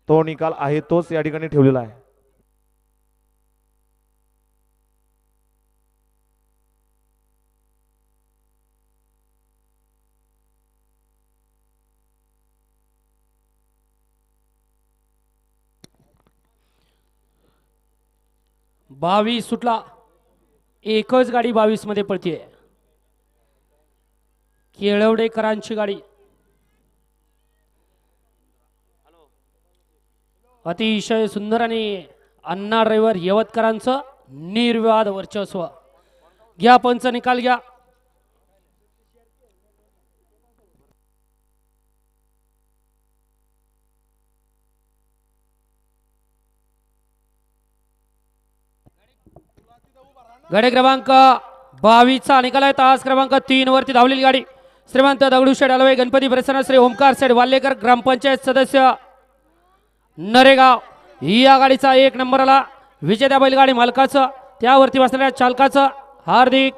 तो निकाल आहे तोच या ठिकाणी ठेवलेला आहे. बावीस सुटला. एकच गाडी 22 मध्ये पळतीये. केळवडेकरांची गाडी अतिशय सुंदर आणि अण्णा ड्रायव्हर यवतकरांचं निर्विवाद वर्चस्व. घ्या पंच निकाल घ्या. गाडी क्रमांक 22 चा निकाल आहे. तास क्रमांक 3 वरती धावलेली गाडी श्रीमंत दगडूशेठ हलवाई गणपती प्रसन्न श्री ओमकार शेठ वाल्लेकर ग्रामपंचायत सदस्य नरेगाव या गाडीचा 1 नंबरला विजेत्या बैलगाडी मालकाचं त्यावरती बसलेल्या चालकाचं हार्दिक